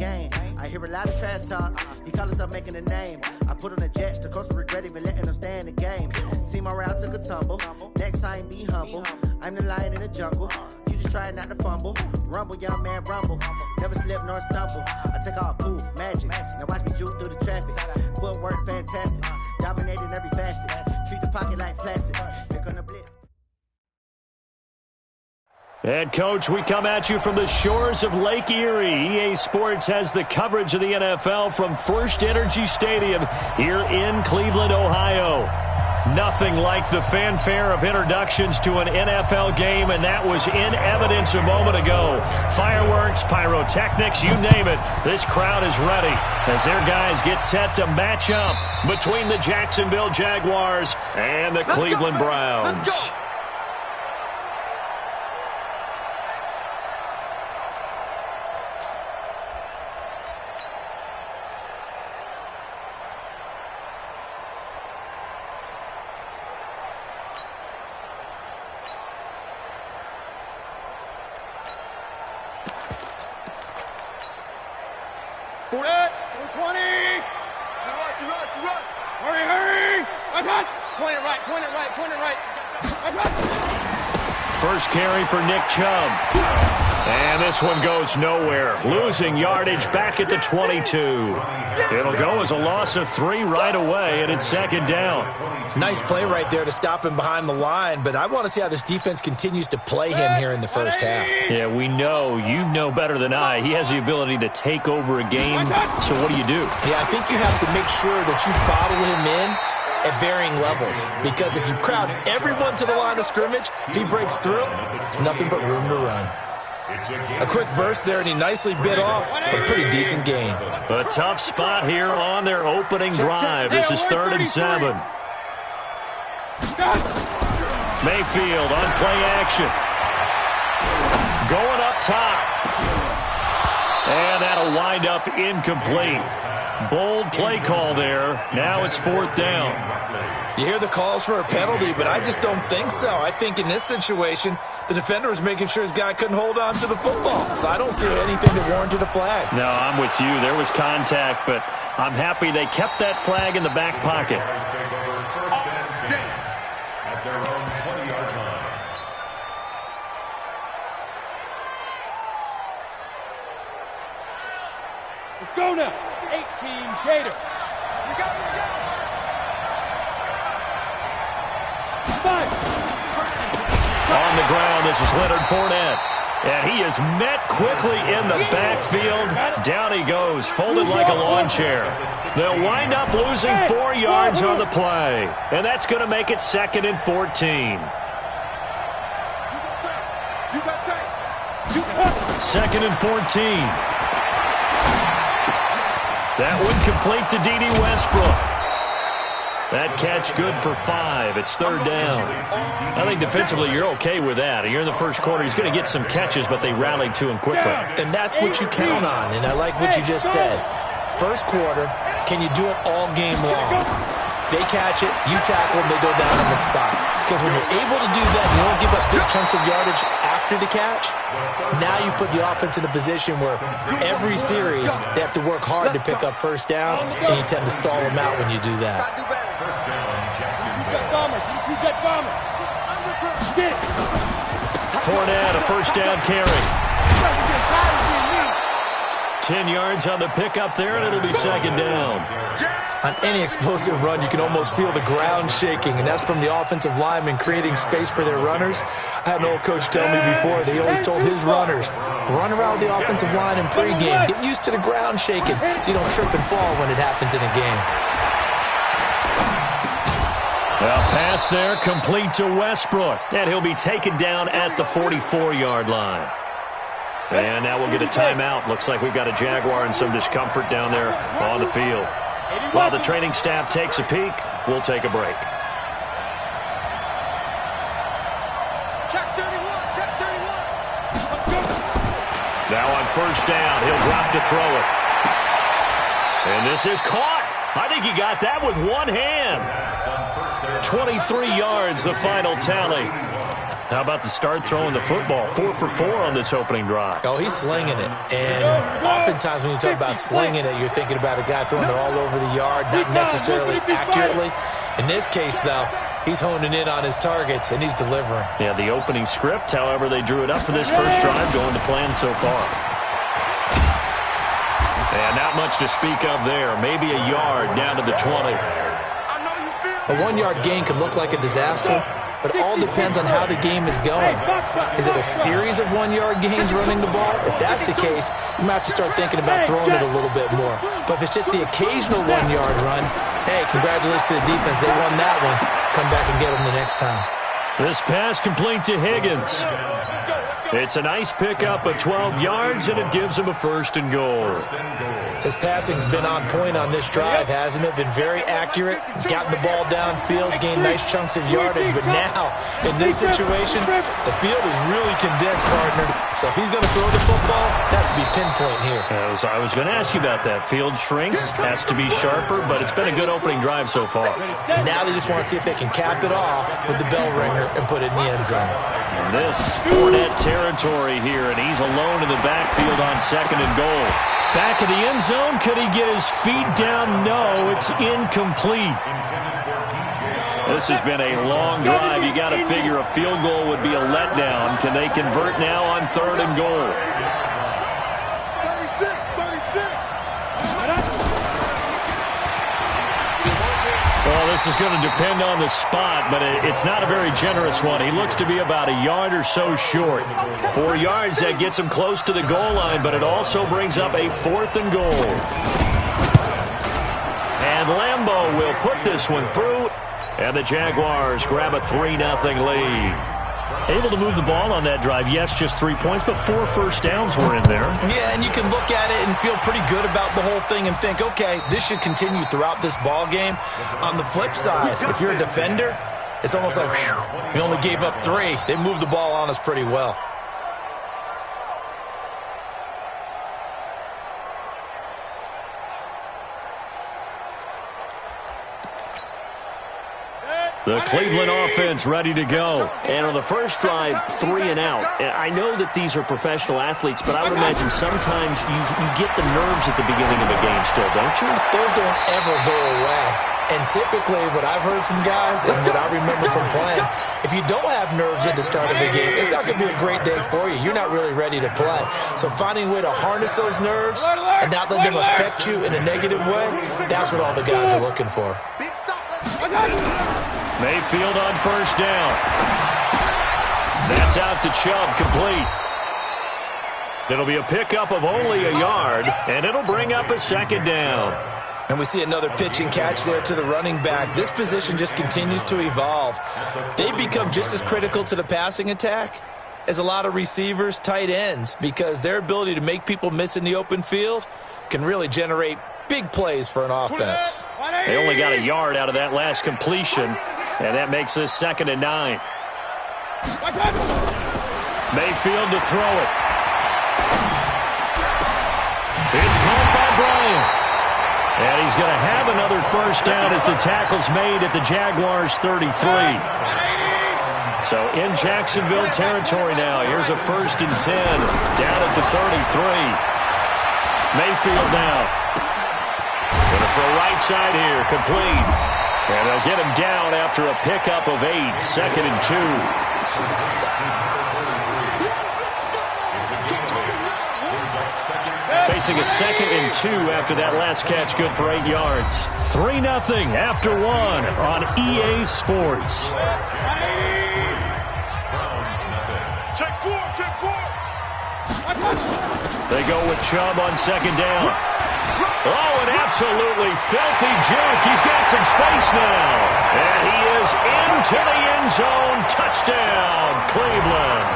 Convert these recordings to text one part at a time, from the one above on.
game. I hear a lot of trash talk. He call himself making a name. I put on the Jets, the coach will regret even letting them stay in the game. See my route took a tumble. Next time be humble. I'm the lion in the jungle. You just trying not to fumble. Rumble, young man, rumble. Never slip nor stumble. I take off, poof, magic. Now watch me juke through the traffic. Footwork fantastic. Dominating every facet. Treat the pocket like plastic. Here come the blitz. And, Coach, we come at you from the shores of Lake Erie. EA Sports has the coverage of the NFL from First Energy Stadium here in Cleveland, Ohio. Nothing like the fanfare of introductions to an NFL game, and that was in evidence a moment ago. Fireworks, pyrotechnics, you name it. This crowd is ready as their guys get set to match up between the Jacksonville Jaguars and the Cleveland Browns. First carry for Nick Chubb. And this one goes nowhere. Losing yardage back at the 22. It'll go as a loss of 3 right away, and it's second down. Nice play right there to stop him behind the line, but I want to see how this defense continues to play him here in the first half. Yeah, we know. You know better than I. He has the ability to take over a game, so what do you do? Yeah, I think you have to make sure that you bottle him in at varying levels, because if you crowd everyone to the line of scrimmage, if he breaks through, there's nothing but room to run. A quick burst there, and he nicely bit off a pretty decent gain. A tough spot here on their opening drive. This is 3rd and 7. Mayfield on play action. Going up top. And that'll wind up incomplete. Bold play call there. Now it's 4th down. You hear the calls for a penalty, but I just don't think so. I think in this situation, the defender was making sure his guy couldn't hold on to the football. So I don't see anything that warranted a flag. No, I'm with you. There was contact, but I'm happy they kept that flag in the back pocket. Let's go now. 18 Gator. On the ground, this is Leonard Fournette. And he is met quickly in the backfield. Down he goes, folded like a lawn chair. They'll wind up losing 4 yards on the play. And that's going to make it 2nd and 14. 2nd and 14. That one complete to D.D. Westbrook. That catch good for 5. It's 3rd down. I think defensively you're okay with that. You're in the first quarter. He's going to get some catches, but they rallied to him quickly. And that's what you count on, and I like what you just said. First quarter, can you do it all game long? They catch it, you tackle them, they go down on the spot. Because when you're able to do that, you don't give up big chunks of yardage after the catch. Now you put the offense in a position where every series they have to work hard to pick up first downs, and you tend to stall them out when you do that. Fournette, a first down carry. 10 yards on the pickup there, and it'll be 2nd down. On any explosive run, you can almost feel the ground shaking, and that's from the offensive linemen creating space for their runners. I had an old coach tell me before, they always told his runners, run around the offensive line in pregame. Get used to the ground shaking so you don't trip and fall when it happens in a game. Well, pass there, complete to Westbrook, and he'll be taken down at the 44-yard line. And now we'll get a timeout. Looks like we've got a Jaguar and some discomfort down there on the field. While the training staff takes a peek, we'll take a break. Check 31, check 31. Now on first down, he'll drop to throw it. And this is caught. I think he got that with one hand. 23 yards, the final tally. How about the start throwing the football? 4 for 4 on this opening drive. Oh, he's slinging it. And oftentimes when you talk about slinging it, you're thinking about a guy throwing it all over the yard, not necessarily accurately. In this case, though, he's honing in on his targets, and he's delivering. Yeah, the opening script, however, they drew it up for this first drive, going to plan so far. And not much to speak of there. Maybe a yard down to the 20. A 1-yard gain could look like a disaster, but it all depends on how the game is going. Is it a series of 1-yard gains running the ball? If that's the case, you might have to start thinking about throwing it a little bit more. But if it's just the occasional 1-yard run, hey, congratulations to the defense. They won that one. Come back and get them the next time. This pass complete to Higgins. It's a nice pickup of 12 yards, and it gives him a 1st and goal. His passing's been on point on this drive, hasn't it? Been very accurate, gotten the ball downfield, gained nice chunks of yardage. But now, in this situation, the field is really condensed, partner. So if he's going to throw the football, that would be pinpoint here. I was going to ask you about that. Field shrinks, has to be sharper, but it's been a good opening drive so far. Now they just want to see if they can cap it off with the bell ringer and put it in the end zone. And this Fournette territory here, and he's alone in the backfield on 2nd and goal. Back of the end zone, could he get his feet down? No, it's incomplete. This has been a long drive. You got to figure a field goal would be a letdown. Can they convert now on 3rd and goal? 36. Well, this is going to depend on the spot, but it's not a very generous one. He looks to be about a yard or so short. 4 yards, that gets him close to the goal line, but it also brings up a 4th and goal. And Lambeau will put this one through, and the Jaguars grab a 3-0 lead. Able to move the ball on that drive. Yes, just 3 points, but 4 first downs were in there. Yeah, and you can look at it and feel pretty good about the whole thing and think, okay, this should continue throughout this ball game. On the flip side, if you're a defender, it's almost like, whew, we only gave up 3. They moved the ball on us pretty well. The Cleveland offense ready to go. And on the first drive, 3 and out. I know that these are professional athletes, but I would imagine sometimes you get the nerves at the beginning of a game still, don't you? Those don't ever go away. And typically what I've heard from guys and what I remember from playing, if you don't have nerves at the start of a game, it's not going to be a great day for you. You're not really ready to play. So finding a way to harness those nerves and not let them affect you in a negative way, that's what all the guys are looking for. Mayfield on 1st down. That's out to Chubb, complete. It'll be a pickup of only a yard, and it'll bring up a 2nd down. And we see another pitch and catch there to the running back. This position just continues to evolve. They become just as critical to the passing attack as a lot of receivers, tight ends, because their ability to make people miss in the open field can really generate big plays for an offense. They only got a yard out of that last completion, and that makes this 2nd and 9. Mayfield to throw it. It's caught by Bryant. And he's going to have another first down as the tackle's made at the Jaguars' 33. So in Jacksonville territory now. Here's a 1st and 10 down at the 33. Mayfield now. Going to throw right side here, complete. And they'll get him down after a pickup of 8, 2nd and 2. Facing a 2nd and 2 after that last catch, good for 8 yards. 3-0 after 1 on EA Sports. They go with Chubb on 2nd down. Oh, an absolutely filthy juke. He's got some space now. And he is into the end zone. Touchdown, Cleveland.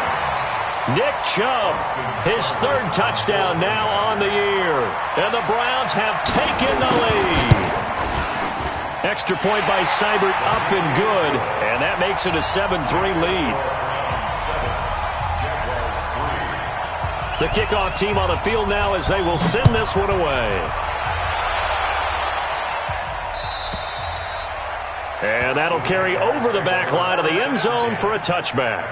Nick Chubb, his 3rd touchdown now on the year. And the Browns have taken the lead. Extra point by Seibert, up and good. And that makes it a 7-3 lead. The kickoff team on the field now as they will send this one away. And that'll carry over the back line of the end zone for a touchback.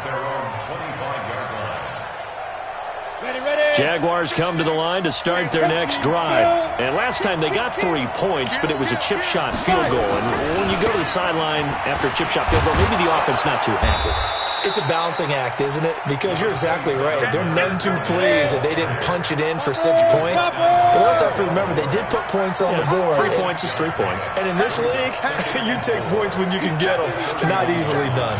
Jaguars come to the line to start their next drive. And last time they got 3 points, but it was a chip shot field goal. And when you go to the sideline after a chip shot field goal, maybe the offense not too happy. It's a balancing act, isn't it? Because you're exactly right. They're none too pleased that they didn't punch it in for 6 points. But they also have to remember they did put points on the board. 3 points is 3 points. And in this league, you take points when you can get them. Not easily done.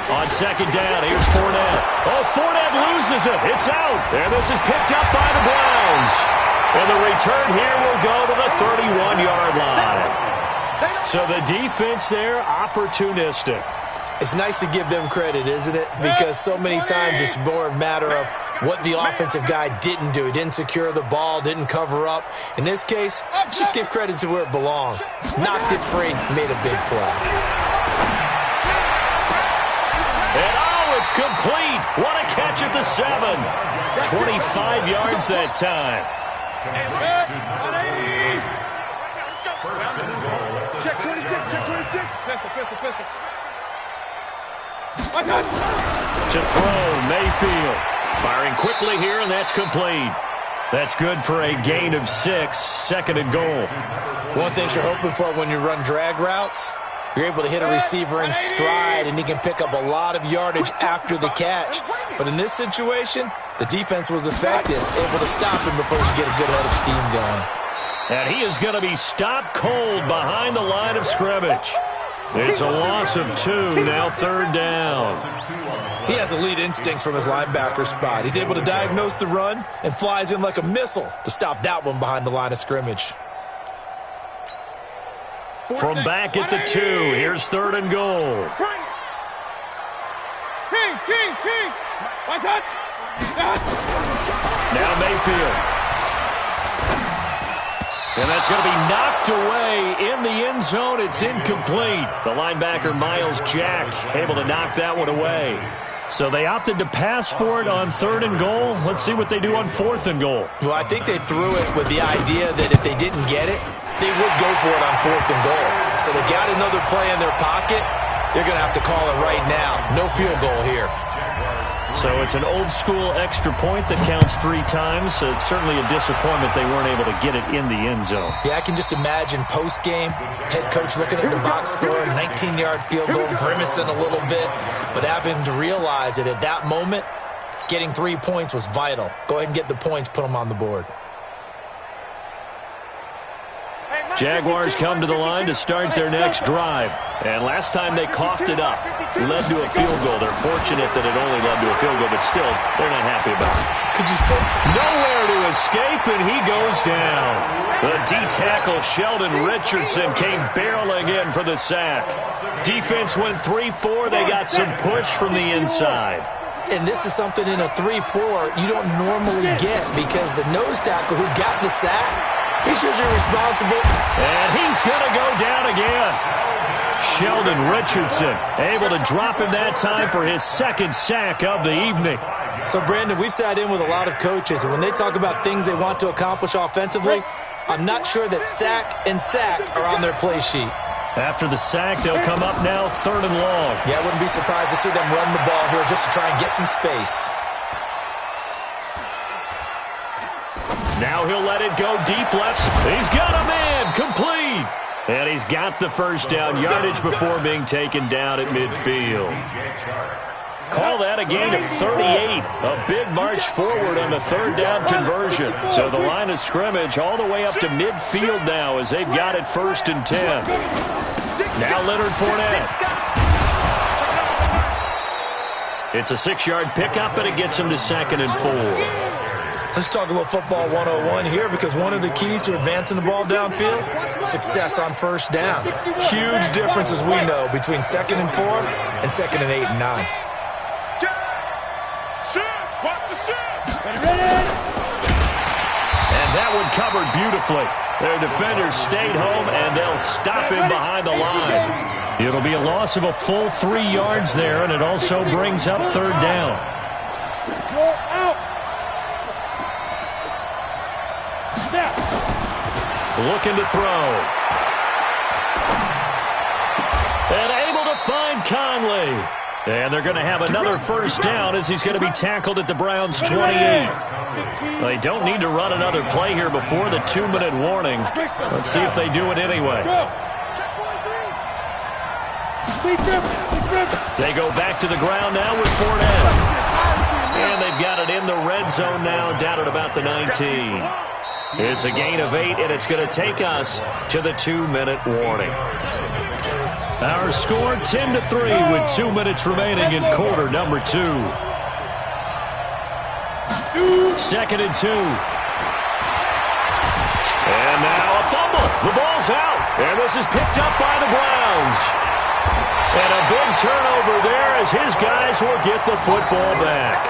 On second down, here's Fournette. Oh, Fournette loses it. It's out. And this is picked up by the Browns. And the return here will go to the 31-yard line. So the defense there, opportunistic. It's nice to give them credit, isn't it? Because so many times it's more a matter of what the offensive guy didn't do. He didn't secure the ball, didn't cover up. In this case, just give credit to where it belongs. Knocked it free, made a big play. And oh, it's complete. What a catch at the 7. 25 yards that time. Check 26, check 26. Pistol. To throw, Mayfield. Firing quickly here, and that's complete. That's good for a gain of 6, second and goal. One thing you're hoping for when you run drag routes, you're able to hit a receiver in stride, and he can pick up a lot of yardage after the catch. But in this situation, the defense was effective, able to stop him before he could get a good head of steam going. And he is going to be stopped cold behind the line of scrimmage. It's a loss of 2, now third down. He has elite instincts from his linebacker spot. He's able to diagnose the run and flies in like a missile to stop that one behind the line of scrimmage. From back at the 2, here's third and goal. Kings. Now Mayfield. And that's going to be knocked away in the end zone. It's incomplete. The linebacker, Miles Jack, able to knock that one away. So they opted to pass for it on third and goal. Let's see what they do on fourth and goal. Well, I think they threw it with the idea that if they didn't get it, they would go for it on fourth and goal. So they got another play in their pocket. They're going to have to call it right now. No field goal here. So it's an old-school extra point that counts 3 times. So it's certainly a disappointment they weren't able to get it in the end zone. Yeah, I can just imagine post-game, head coach looking at the box score, 19-yard field goal, grimacing a little bit, but having to realize that at that moment, getting 3 points was vital. Go ahead and get the points, put them on the board. Jaguars come to the line to start their next drive. And last time they coughed it up, led to a field goal. They're fortunate that it only led to a field goal, but still, they're not happy about it. Could you sense? Nowhere to escape, and he goes down. The D-tackle, Sheldon Richardson, came barreling in for the sack. Defense went 3-4. They got some push from the inside. And this is something in a 3-4 you don't normally get because the nose tackle who got the sack, he's usually responsible. And he's going to go down again. Sheldon Richardson able to drop him that time for his second sack of the evening. So, Brandon, we've sat in with a lot of coaches, and when they talk about things they want to accomplish offensively, I'm not sure that sack and sack are on their play sheet. After the sack, they'll come up now third and long. Yeah, I wouldn't be surprised to see them run the ball here just to try and get some space. Now he'll let it go deep left. He's got a man, complete. And he's got the first down yardage before being taken down at midfield. Call that a gain of 38. A big march forward on the third down conversion. So the line of scrimmage all the way up to midfield now as they've got it first and 10. Now Leonard Fournette. It's a 6-yard pickup, and it gets him to second and 4. Let's talk a little football 101 here because one of the keys to advancing the ball downfield, success on first down. Huge difference, as we know, between second and 4 and second and 8 and 9. And that one covered beautifully. Their defenders stayed home, and they'll stop him behind the line. It'll be a loss of a full 3 yards there, and it also brings up third down. Looking to throw. And able to find Conley. And they're going to have another first down as he's going to be tackled at the Browns' 28. They don't need to run another play here before the 2-minute warning. Let's see if they do it anyway. They go back to the ground now with Fournette. And they've got it in the red zone now, down at about the 19. It's a gain of 8, and it's going to take us to the 2-minute warning. Our score 10-3 with 2 minutes remaining in quarter number 2. 2nd and 2. And now a fumble. The ball's out. And this is picked up by the Browns. And a big turnover there as his guys will get the football back.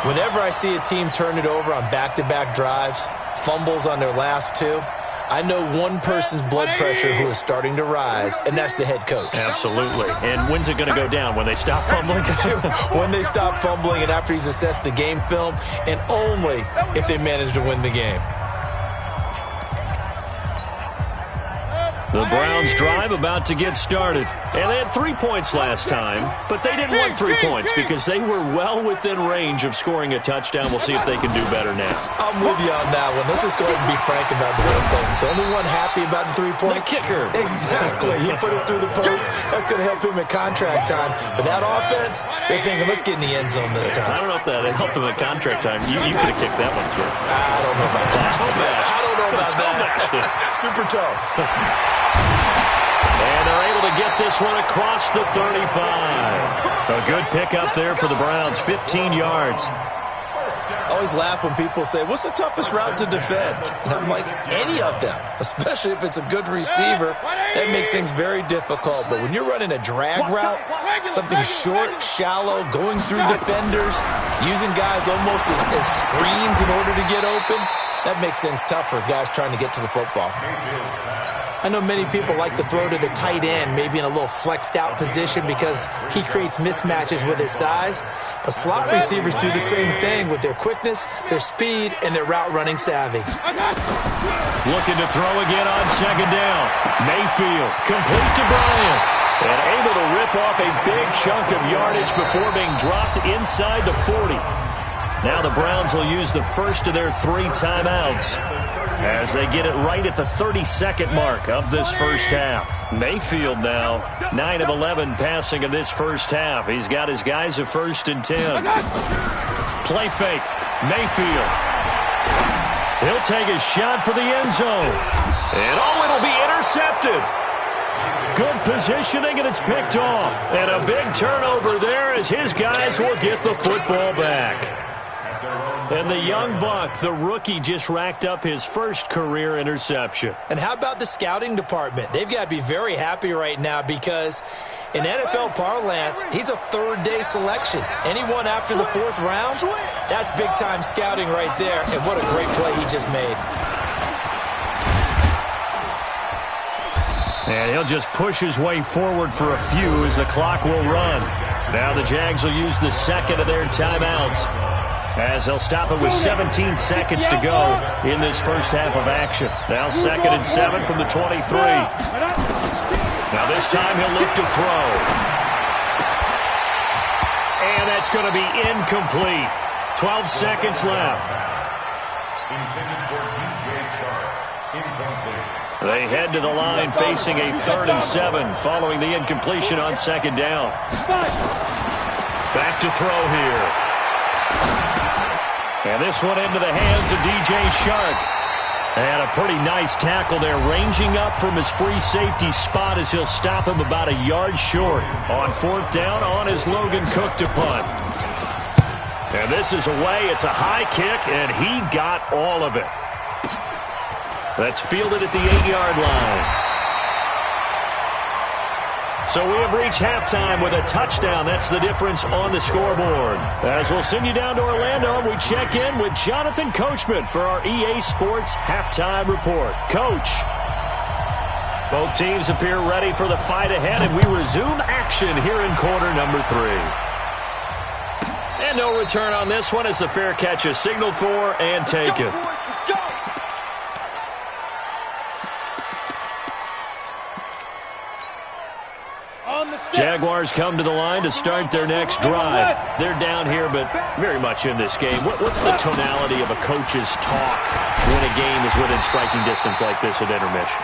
Whenever I see a team turn it over on back-to-back drives, fumbles on their last 2, I know one person's blood pressure who is starting to rise, and that's the head coach. Absolutely. And when's it going to go down? When they stop fumbling? When they stop fumbling and after he's assessed the game film, and only if they manage to win the game. The Browns drive about to get started. And they had 3 points last time, but they didn't want 3 points because they were well within range of scoring a touchdown. We'll see if they can do better now. I'm with you on that one. Let's just go ahead and be frank about the whole thing. The only one happy about the 3-point? The kicker. Exactly. He put it through the post. That's going to help him at contract time. But that offense, they're thinking, let's get in the end zone this time. I don't know if that helped him at contract time. You could have kicked that one through. I don't know about that. I don't know about that. Super toe. And they're able to get this one across the 35. A good pickup there for the Browns, 15 yards. I always laugh when people say, what's the toughest route to defend? And I'm like, any of them, especially if it's a good receiver. That makes things very difficult. But when you're running a drag route, something short, shallow, going through defenders, using guys almost as screens in order to get open, that makes things tough for guys trying to get to the football. I know many people like to throw to the tight end, maybe in a little flexed out position because he creates mismatches with his size. But slot receivers do the same thing with their quickness, their speed, and their route running savvy. Looking to throw again on 2nd down. Mayfield, complete to Bryant. And able to rip off a big chunk of yardage before being dropped inside the 40. Now the Browns will use the first of their 3 timeouts as they get it right at the 32nd mark of this first half. Mayfield now, 9 of 11 passing in this first half. He's got his guys a 1st and 10. Play fake. Mayfield. He'll take a shot for the end zone. And it'll be intercepted. Good positioning, and it's picked off. And a big turnover there as his guys will get the football back. And the young buck, the rookie, just racked up his first career interception. And how about the scouting department? They've got to be very happy right now because in NFL parlance, he's a 3rd-day selection. Anyone after the 4th round, that's big-time scouting right there. And what a great play he just made. And he'll just push his way forward for a few as the clock will run. Now the Jags will use the 2nd of their timeouts, as they'll stop it with 17 seconds to go in this first half of action. Now 2nd and 7 from the 23. Now this time he'll look to throw. And that's going to be incomplete. 12 seconds left. They head to the line facing a 3rd and 7 following the incompletion on 2nd down. Back to throw here. And this one into the hands of DJ Shark. And a pretty nice tackle there, ranging up from his free safety spot as he'll stop him about a yard short. On 4th down on his Logan Cook to punt. And this is away. It's a high kick, and he got all of it. That's fielded at the 8-yard line. So we have reached halftime with a touchdown. That's the difference on the scoreboard. As we'll send you down to Orlando, we check in with Jonathan Coachman for our EA Sports Halftime Report. Coach, both teams appear ready for the fight ahead, and we resume action here in quarter number 3. And no return on this one as the fair catch is signaled for and taken. Jaguars come to the line to start their next drive. They're down here, but very much in this game. What's the tonality of a coach's talk when a game is within striking distance like this at intermission?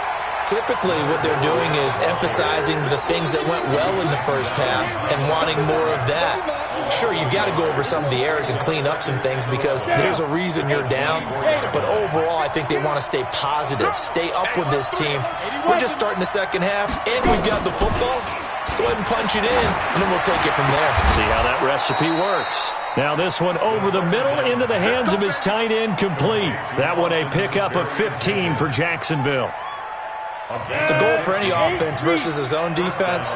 Typically, what they're doing is emphasizing the things that went well in the first half and wanting more of that. Sure, you've got to go over some of the errors and clean up some things because there's a reason you're down. But overall, I think they want to stay positive, stay up with this team. We're just starting the second half, and we've got the football. Let's go ahead and punch it in, and then we'll take it from there. See how that recipe works. Now this one over the middle into the hands of his tight end, complete. That one a pickup of 15 for Jacksonville. The goal for any offense versus a zone defense,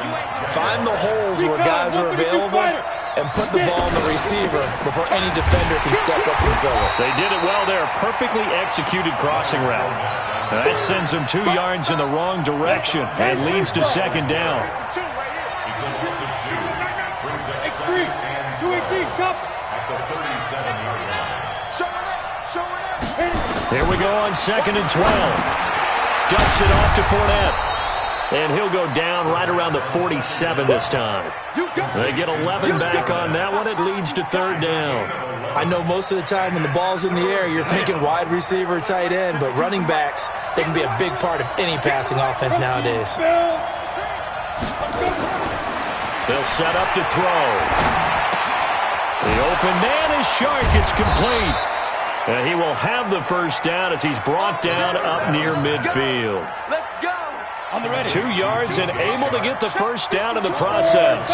find the holes where guys are available and put the ball on the receiver before any defender can step up and fill it. They did it well there. Perfectly executed crossing route. That sends them 2 yards in the wrong direction and leads to second down. Here we go on 2nd and 12. Dumps it off to Fournette. And he'll go down right around the 47 this time. They get 11 back on that one. It leads to 3rd down. I know most of the time when the ball's in the air, you're thinking wide receiver, tight end, but running backs, they can be a big part of any passing offense nowadays. They'll set up to throw. The open man is Shark. It's complete. And he will have the first down as he's brought down up near midfield. Let's go. On the ready. 2 yards and able to get the first down in the process.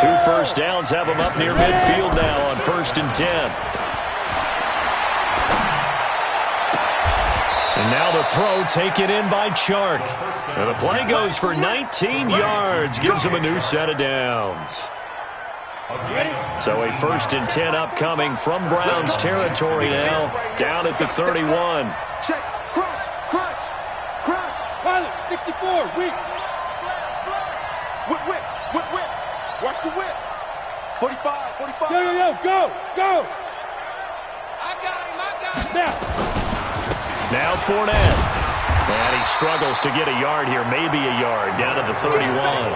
2 first downs have him up near midfield now on 1st and 10. And now the throw taken in by Chark. And the play goes for 19 yards. Gives him a new set of downs. So a 1st and 10 upcoming from Browns territory now. Down at the 31. Check. Crunch. Crunch. Crunch. Pilot. 64. Weak. Whip. Whip. Whip. Whip. Watch the whip. 45. 45. Yo. Go. Go. I got him. Now Fournette. And he struggles to get a yard here. Maybe a yard. Down to the 31.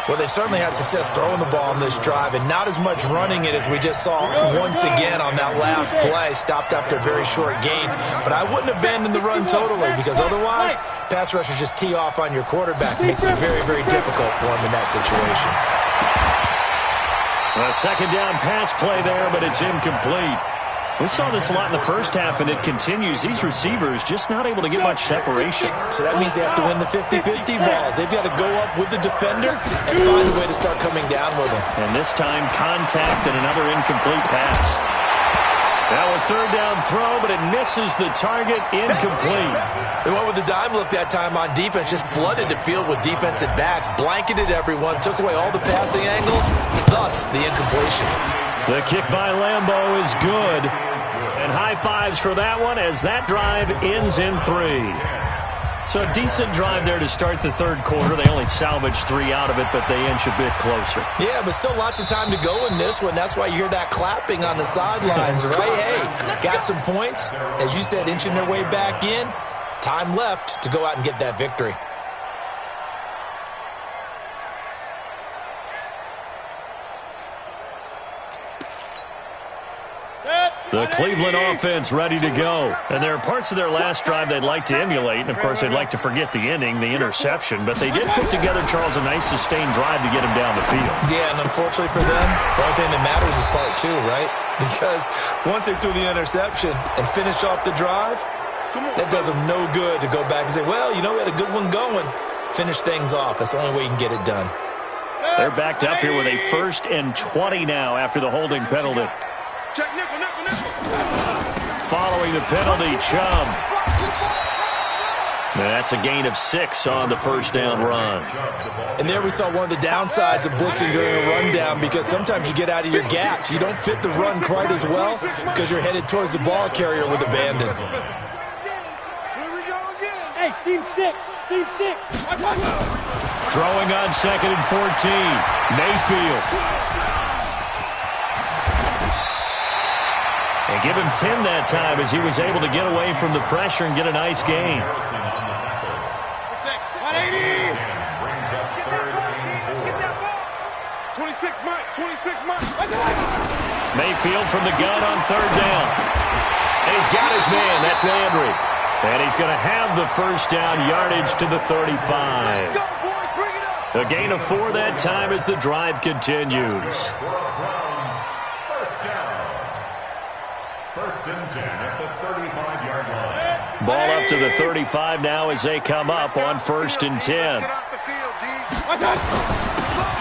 Well, they've certainly had success throwing the ball on this drive and not as much running it as we just saw once again on that last play. Stopped after a very short gain. But I wouldn't abandon the run totally because otherwise, pass rushers just tee off on your quarterback. It makes it very, very difficult for him in that situation. A 2nd down pass play there, but it's incomplete. We saw this a lot in the first half, and it continues. These receivers just not able to get much separation. So that means they have to win the 50-50 balls. They've got to go up with the defender and find a way to start coming down with them. And this time, contact and another incomplete pass. Now a 3rd down throw, but it misses the target, incomplete. They went with the dime look that time on defense, just flooded the field with defensive backs, blanketed everyone, took away all the passing angles, thus the incompletion. The kick by Lambeau is good. And high fives for that one as that drive ends in 3. So a decent drive there to start the 3rd quarter. They only salvaged 3 out of it, but they inch a bit closer. Yeah, but still lots of time to go in this one. That's why you hear that clapping on the sidelines, right? Hey, got some points. As you said, inching their way back in. Time left to go out and get that victory. The Cleveland offense ready to go. And there are parts of their last drive they'd like to emulate. And, of course, they'd like to forget the ending, the interception. But they did put together, Charles, a nice sustained drive to get him down the field. Yeah, and unfortunately for them, the only thing that matters is part 2, right? Because once they threw the interception and finished off the drive, that does them no good to go back and say, well, you know, we had a good one going. Finish things off. That's the only way you can get it done. They're backed up here with a 1st and 20 now after the holding penalty. Check nickel. Following the penalty, Chubb. That's a gain of 6 on the 1st down run. And there we saw one of the downsides of blitzing during a rundown because sometimes you get out of your gaps. You don't fit the run quite as well because you're headed towards the ball carrier with abandon. Here we go again. Hey, team 6. Throwing on 2nd and 14. Mayfield. And give him 10 that time as he was able to get away from the pressure and get a nice gain. 180. 26 Mike, 26 Mike. Mayfield from the gun on third down. And he's got his man. That's Landry. And he's going to have the first down, yardage to the 35. A gain of 4 that time as the drive continues. First and 10 at the 35-yard line. Ball up to the 35 now as they come up on first and 10.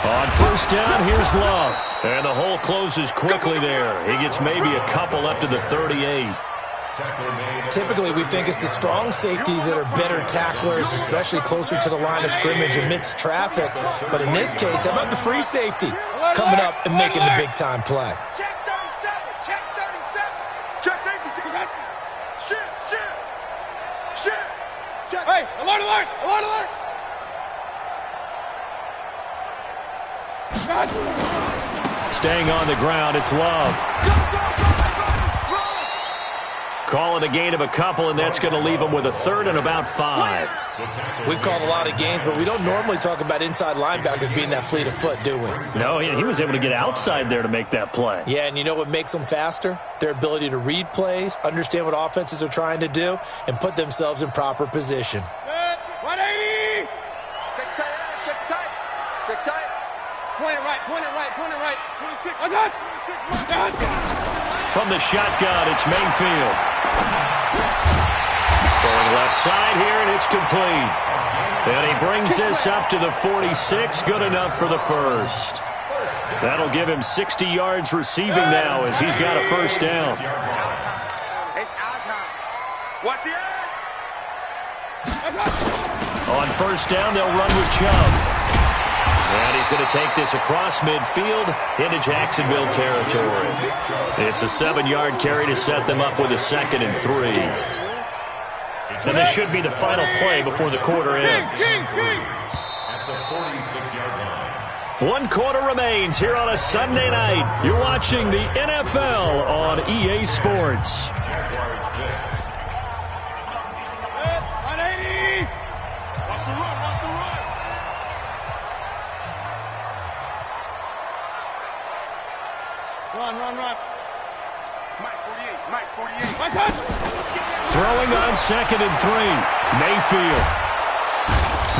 On first down, here's Love. And the hole closes quickly there. He gets maybe a couple up to the 38. Typically, we think it's the strong safeties that are better tacklers, especially closer to the line of scrimmage amidst traffic. But in this case, how about the free safety coming up and making the big-time play? Check 37, check 37. Check safety, check. Shit. Check. Hey, alert, alert, alert, alert. Staying on the ground, it's Love. Call it a gain of a couple, and that's going to leave them with a third and about 5. We've called a lot of games, but we don't normally talk about inside linebackers being that fleet of foot, do we? No, he was able to get outside there to make that play. Yeah, and you know what makes them faster? Their ability to read plays, understand what offenses are trying to do, and put themselves in proper position. 180! Check tight, check tight, check tight. Point it right, point it right, point it right. 26, 26, From the shotgun, it's Mayfield. Throwing left side here, and it's complete. And he brings this up to the 46. Good enough for the first. That'll give him 60 yards receiving now as he's got a first down. It's our time. Watch the edge. On first down, they'll run with Chubb. And he's going to take this across midfield into Jacksonville territory. It's a 7-yard carry to set them up with a 2nd and 3. And this should be the final play before the quarter ends. At the 46-yard line. 1 quarter remains here on a Sunday night. You're watching the NFL on EA Sports. Jaguars 6. 180! Watch the run, watch the run. Run. Mike 48. My touch. Throwing on 2nd and 3. Mayfield.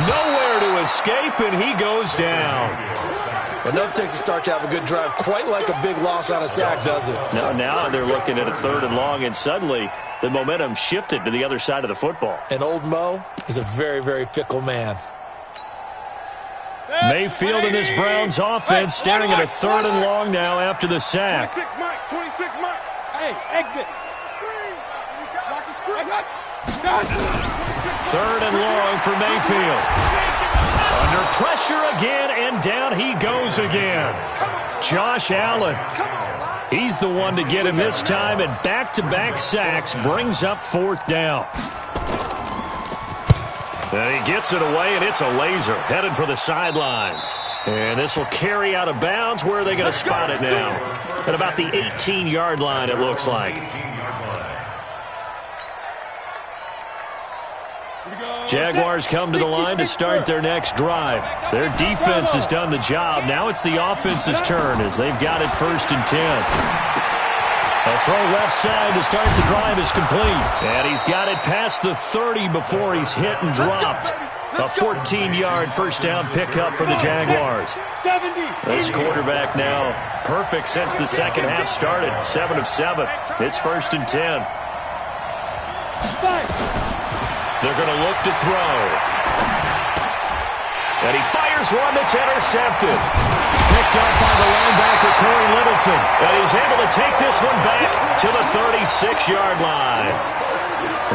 Nowhere to escape, and he goes down. But never takes a start to have a good drive, quite like a big loss on a sack, does it? Now they're looking at a 3rd and long, and suddenly the momentum shifted to the other side of the football. And old Mo is a very, very fickle man. Mayfield in this Browns offense staring at a 3rd and long now after the sack. 26 Mike. Hey, exit. Watch the screen. 3rd and long for Mayfield. Under pressure again, and down he goes again. Josh Allen. He's the one to get him this time, and back-to-back sacks brings up 4th down. And he gets it away, and it's a laser headed for the sidelines. And this will carry out of bounds. Where are they going to spot it now? At about the 18-yard line, it looks like. Jaguars come to the line to start their next drive. Their defense has done the job. Now it's the offense's turn as they've got it 1st and 10. A throw left side to start the drive is complete. And he's got it past the 30 before he's hit and dropped. A 14-yard first down pickup for the Jaguars. This quarterback now perfect since the second half started. 7 of 7. It's 1st and 10. They're going to look to throw. And he fires one that's intercepted. Picked up by the linebacker, Corey Littleton. And he's able to take this one back to the 36-yard line.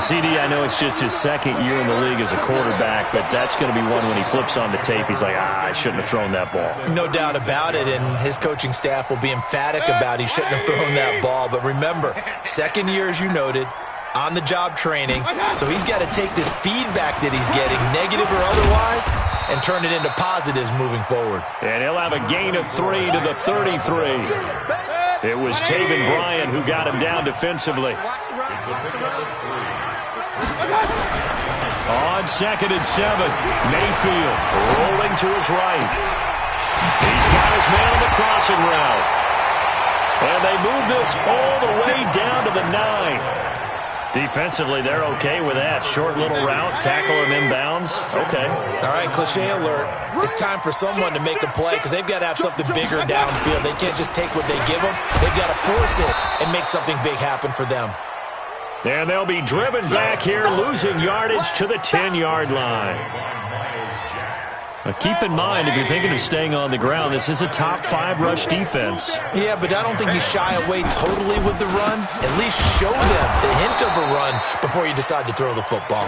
CD, I know it's just his 2nd year in the league as a quarterback, but that's going to be one when he flips on the tape. He's like, I shouldn't have thrown that ball. No doubt about it, and his coaching staff will be emphatic about he shouldn't have thrown that ball. But remember, 2nd year, as you noted, on-the-job training, so he's got to take this feedback that he's getting, negative or otherwise, and turn it into positives moving forward. And he'll have a gain of 3 to the 33. It was Taven Bryan who got him down defensively. On 2nd and 7, Mayfield rolling to his right. He's got his man on the crossing route. And they move this all the way down to the 9. Defensively, they're okay with that. Short little route, tackle him inbounds. Okay. All right, cliche alert. It's time for someone to make a play because they've got to have something bigger downfield. They can't just take what they give them. They've got to force it and make something big happen for them. And they'll be driven back here, losing yardage to the 10-yard line. Now keep in mind, if you're thinking of staying on the ground, this is a top 5 rush defense. Yeah, but I don't think you shy away totally with the run. At least show them the hint of a run before you decide to throw the football.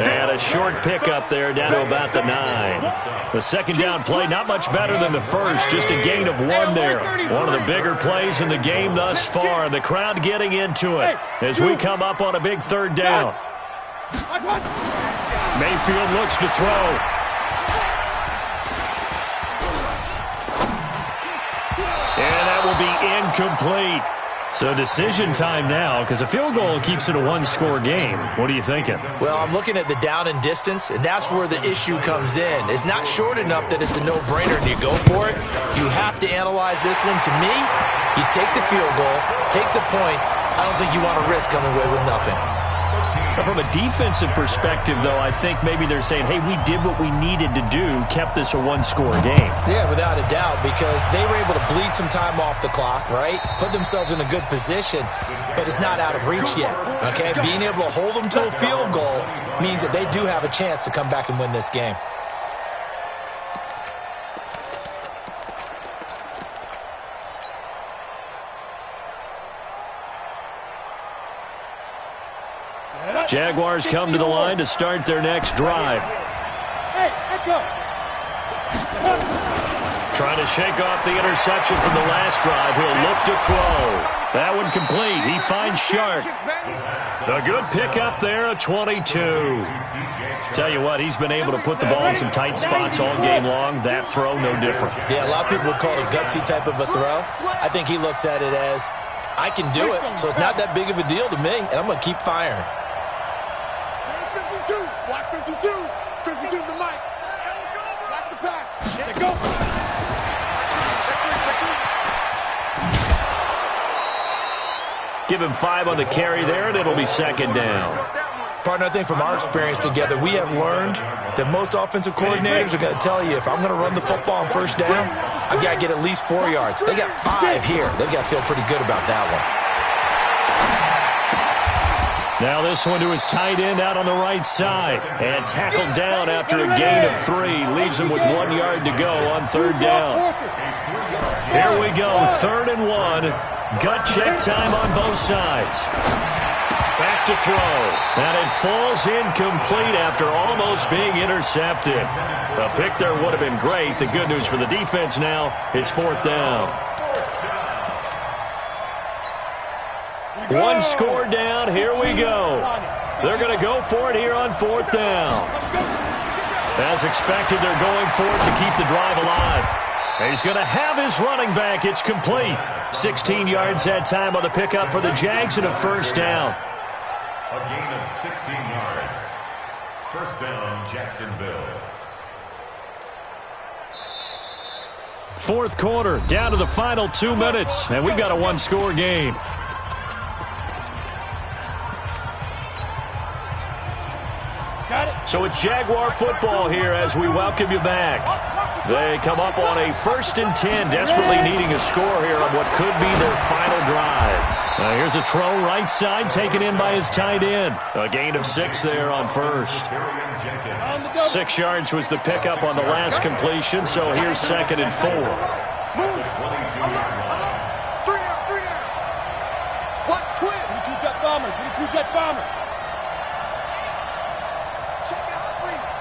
And a short pickup there down to about the 9. The second down play, not much better than the first, just a gain of 1 there. One of the bigger plays in the game thus far. The crowd getting into it as we come up on a big third down. Mayfield looks to throw. And that will be incomplete. So decision time now, because a field goal keeps it a one-score game. What are you thinking? Well, I'm looking at the down and distance, and that's where the issue comes in. It's not short enough that it's a no-brainer and you go for it. You have to analyze this one. To me, you take the field goal, take the points. I don't think you want to risk coming away with nothing. From a defensive perspective, though, I think maybe they're saying, hey, we did what we needed to do, kept this a one-score game. Yeah, without a doubt, because they were able to bleed some time off the clock, right? Put themselves in a good position, but it's not out of reach yet, okay? Being able to hold them to a field goal means that they do have a chance to come back and win this game. Jaguars come to the line to start their next drive. Trying to shake off the interception from the last drive. He'll look to throw. That one complete. He finds Shark. A good pickup there, a 22. Tell you what, he's been able to put the ball in some tight spots all game long. That throw, no different. Yeah, a lot of people would call it a gutsy type of a throw. I think he looks at it as, I can do it, so it's not that big of a deal to me, and I'm going to keep firing. 52. Watch 52. 52's the mic. Watch the pass. Let go. Give him 5 on the carry there, and it'll be second down. Partner, I think from our experience together, we have learned that most offensive coordinators are going to tell you, if I'm going to run the football on first down, I've got to get at least 4 yards. They got 5 here. They've got to feel pretty good about that one. Now this one to his tight end out on the right side. And tackled down after a gain of 3. Leaves him with 1 yard to go on third down. Here we go, 3rd and 1. Gut check time on both sides. Back to throw. And it falls incomplete after almost being intercepted. A pick there would have been great. The good news for the defense now, it's 4th down. 1 score down. Here we go. They're going to go for it here on 4th down. As expected, they're going for it to keep the drive alive. He's going to have his running back. It's complete. 16 yards that time on the pickup for the Jags and a 1st down. A gain of 16 yards. 1st down, Jacksonville. 4th quarter, down to the final 2 minutes, and we've got a 1-score game. So it's Jaguar football here as we welcome you back. They come up on a 1st and 10, desperately needing a score here on what could be their final drive. Here's a throw right side, taken in by his tight end. A gain of 6 there on 1st. 6 yards was the pickup on the last completion, so here's 2nd and 4. Watch twin. 22 jet bombers. 22 jet bombers.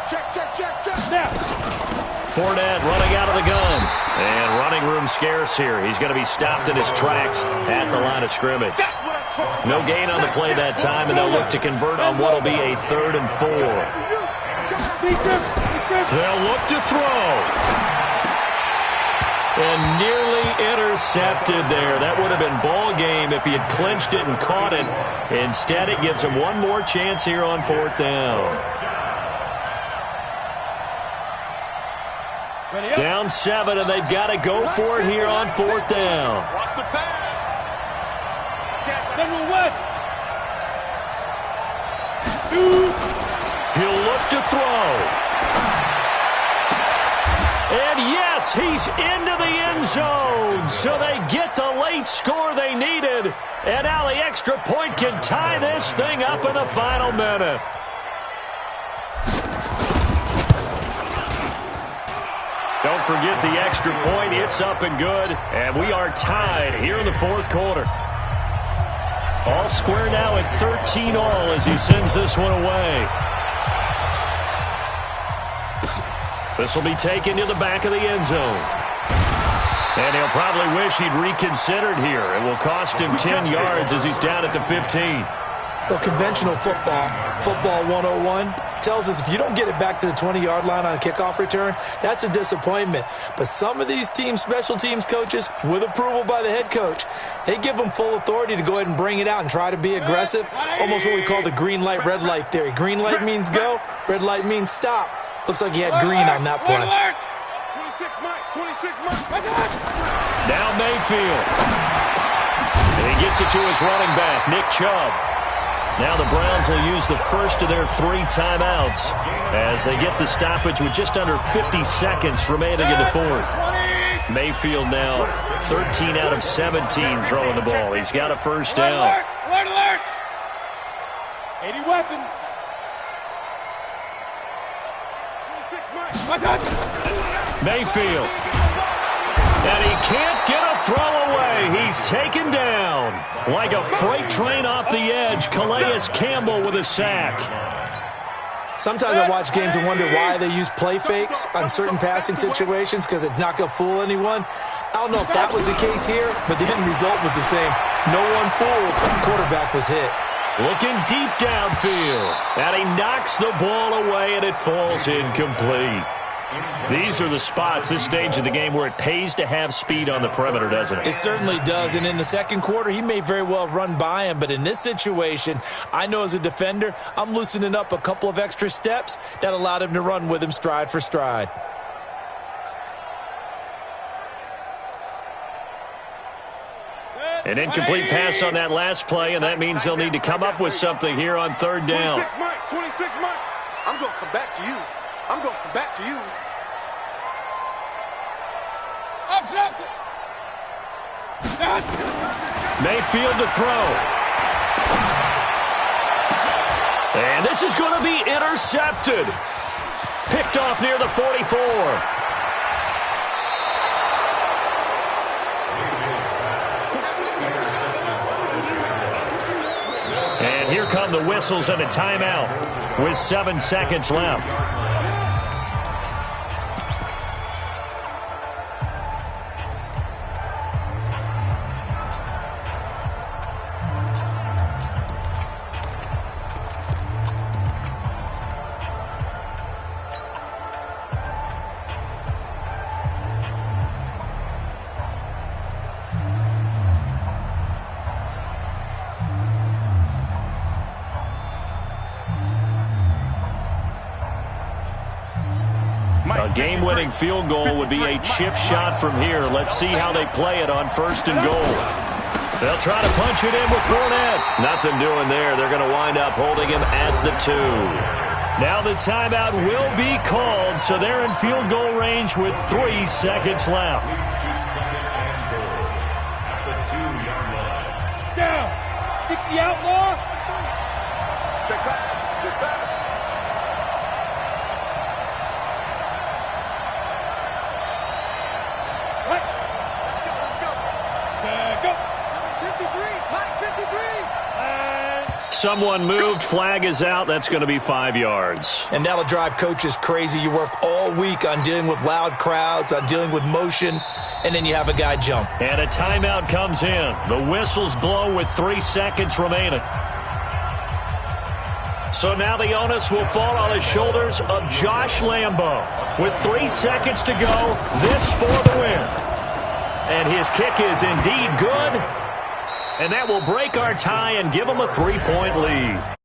Check. Now. Fournette running out of the gun. And running room scarce here. He's going to be stopped in his tracks at the line of scrimmage. No gain on the play that time, and they'll look to convert on what will be a 3rd and 4. They'll look to throw. And nearly intercepted there. That would have been ball game if he had clinched it and caught it. Instead, it gives him one more chance here on 4th down. Down 7, and they've got to go for it here on 4th down. Watch the pass. General West. He'll look to throw. And yes, he's into the end zone. So they get the late score they needed. And now the extra point can tie this thing up in the final minute. Don't forget the extra point. It's up and good. And we are tied here in the 4th quarter. All square now at 13 all as he sends this one away. This will be taken to the back of the end zone. And he'll probably wish he'd reconsidered here. It will cost him 10 yards as he's down at the 15. Well, conventional football 101, tells us if you don't get it back to the 20-yard line on a kickoff return, that's a disappointment. But some of these special teams coaches, with approval by the head coach, they give them full authority to go ahead and bring it out and try to be aggressive, almost what we call the green light, red light theory. Green light means go, red light means stop. Looks like he had green on that play. 26 Mike. Now Mayfield. And he gets it to his running back, Nick Chubb. Now the Browns will use the first of their 3 timeouts as they get the stoppage with just under 50 seconds remaining in the 4th. Mayfield now 13 out of 17 throwing the ball. He's got a first down. Alert. 80 weapon. 26 Mike. Mayfield. And he can't get a throw away. He's taken down. Like a freight train off the edge, Calais Campbell with a sack. Sometimes I watch games and wonder why they use play fakes on certain passing situations because it's not going to fool anyone. I don't know if that was the case here, but the end result was the same. No one fooled. The quarterback was hit. Looking deep downfield. And he knocks the ball away, and it falls incomplete. These are the spots, this stage of the game, where it pays to have speed on the perimeter, doesn't it? It certainly does, and in the second quarter, he may very well have run by him, but in this situation, I know as a defender, I'm loosening up a couple of extra steps that allowed him to run with him stride for stride. An incomplete pass on that last play, and that means they'll need to come up with something here on 3rd down. 26 Mike. I'm going to come back to you. Mayfield to throw. And this is going to be intercepted. Picked off near the 44. And here come the whistles and a timeout with 7 seconds left. A game-winning field goal would be a chip shot from here. Let's see how they play it on 1st and goal. They'll try to punch it in with Fournette. Nothing doing there. They're going to wind up holding him at the 2. Now the timeout will be called, so they're in field goal range with 3 seconds left. Down. 60 outlaw. Check back. Someone moved. Flag is out. That's going to be 5 yards. And that'll drive coaches crazy. You work all week on dealing with loud crowds, on dealing with motion, and then you have a guy jump. And a timeout comes in. The whistles blow with 3 seconds remaining. So now the onus will fall on the shoulders of Josh Lambo. With 3 seconds to go, this for the win. And his kick is indeed good. And that will break our tie and give them a 3-point lead.